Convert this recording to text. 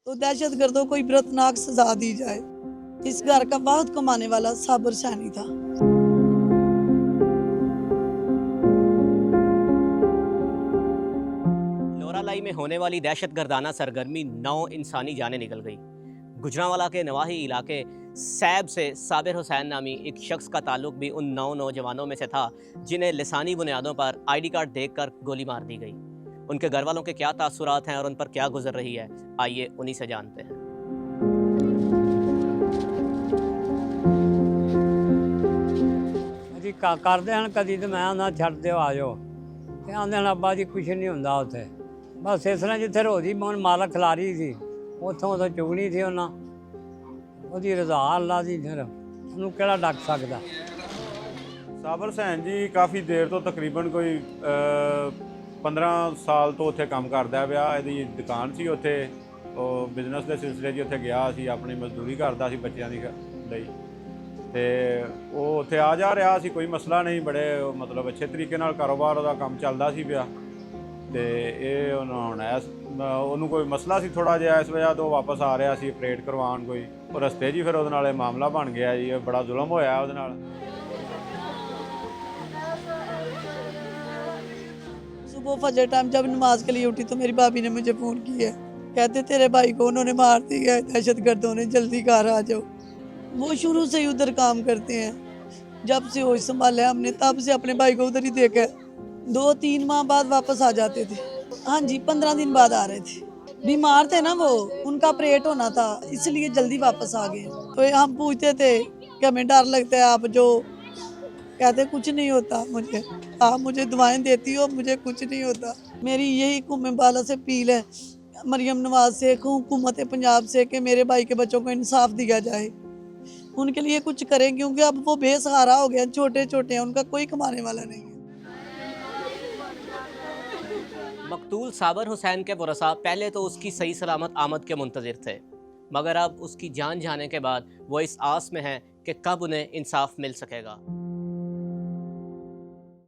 तो दहशत गर्दों को इबरतनाक सजा दी जाए। इस घर का बहुत कमाने वाला साबिर सैनी था। लोरालाई में होने वाली दहशत गर्दाना सरगर्मी 9 इंसानी जानें निकल गई। गुजरांवाला के नवाही इलाके सैब से साबिर हुसैन नामी एक शख्स का ताल्लुक भी उन 9 नौजवानों में से था जिन्हें लिसानी बुनियादों पर आईडी कार्ड देखकर गोली मार दी गई। उनके घर वालों के क्या तासुरात हैं और उन पर क्या गुजर रही है, आइए उन्हीं से जानते हैं। जी करते हैं कभी तो मैं आना छड़ दो आ जाओ ਤੇ ਆਂਦੇ ਹਨ ਅੱਬਾ ਜੀ ਕੁਛ ਨਹੀਂ ਹੁੰਦਾ ਉੱਥੇ ਬਸ ਇਸ ਤਰ੍ਹਾਂ ਜਿੱਥੇ ਰੋਜੀ ਮਨ ਮਾਲਕ ਖਿਲਾਰੀ ਸੀ ਉੱਥੋਂ ਤਾਂ ਚੁਗਣੀ ਸੀ ਉਹਨਾਂ ਉਹਦੀ ਰਜ਼ਾ ਅੱਲਾ ਦੀ ਫਿਰ ਉਹਨੂੰ ਕਿਹੜਾ ਡੱਕ ਸਕਦਾ। ਸਾਬਰ ਹੁਸੈਨ ਜੀ ਕਾਫੀ ਦੇਰ ਤੋਂ ਤਕਰੀਬਨ ਕੋਈ 15 ਸਾਲ ਤੋਂ ਉੱਥੇ ਕੰਮ ਕਰਦਾ ਪਿਆ। ਇਹਦੀ ਦੁਕਾਨ ਸੀ ਉੱਥੇ, ਉਹ ਬਿਜ਼ਨਸ ਦੇ ਸਿਲਸਿਲੇ 'ਚ ਉੱਥੇ ਗਿਆ ਸੀ, ਆਪਣੀ ਮਜ਼ਦੂਰੀ ਕਰਦਾ ਸੀ ਬੱਚਿਆਂ ਦੀ ਲਈ, ਤੇ ਉਹ ਉੱਥੇ ਆ ਜਾ ਰਿਹਾ ਸੀ, ਕੋਈ ਮਸਲਾ ਨਹੀਂ, ਬੜੇ ਮਤਲਬ ਅੱਛੇ ਤਰੀਕੇ ਨਾਲ ਕਾਰੋਬਾਰ ਉਹਦਾ ਕੰਮ ਚੱਲਦਾ ਸੀ ਪਿਆ। ਤੇ ਇਹ ਹੁਣ ਉਹਨੂੰ ਕੋਈ ਮਸਲਾ ਸੀ ਥੋੜ੍ਹਾ ਜਿਹਾ, ਇਸ ਵਜ੍ਹਾ ਤੋਂ ਵਾਪਸ ਆ ਰਿਹਾ ਸੀ ਆਪਰੇਟ ਕਰਵਾਉਣ ਕੋਈ, ਉਹ ਰਸਤੇ 'ਚ ਹੀ ਫਿਰ ਉਹਦੇ ਨਾਲ ਇਹ ਮਾਮਲਾ ਬਣ ਗਿਆ ਜੀ। ਇਹ ਬੜਾ ਜ਼ੁਲਮ ਹੋਇਆ ਉਹਦੇ ਨਾਲ। सुबह फजर टाइम जब नमाज के लिए उठी तो मेरी भाभी ने मुझे फ़ोन किया, कहते तेरे भाई को उन्होंने मार दिया है, दहशत गर्दों ने, जल्दी घर आ जाओ। वो शुरू से ही उधर काम करते हैं, जब से होश संभाला हमने तब से अपने भाई को उधर ही देखा है। 2-3 माह बाद वापस आ जाते थे। हाँ जी, 15 दिन बाद आ रहे थे। बीमार थे ना वो, उनका ऑपरेट होना था, इसलिए जल्दी वापस आ गए। तो हम पूछते थे कि हमें डर लगता है, आप जो कहते कुछ नहीं होता मुझे, आप मुझे दुआएं देती हो, मुझे कुछ नहीं होता। मेरी यही हुकूमत बाला से अपील है, मरियम नवाज से, हुकूमत पंजाब से, कि मेरे भाई के बच्चों को इंसाफ दिया जाए, उनके लिए कुछ करें, क्योंकि अब वो बेसहारा हो गए, छोटे छोटे हैं, उनका कोई कमाने वाला नहीं है। मकतूल साबिर हुसैन के वरसा पहले तो उसकी सही सलामत आमद के मुंतज़िर थे, मगर अब उसकी जान जाने के बाद वो इस आस में है कि कब उन्हें इंसाफ मिल सकेगा।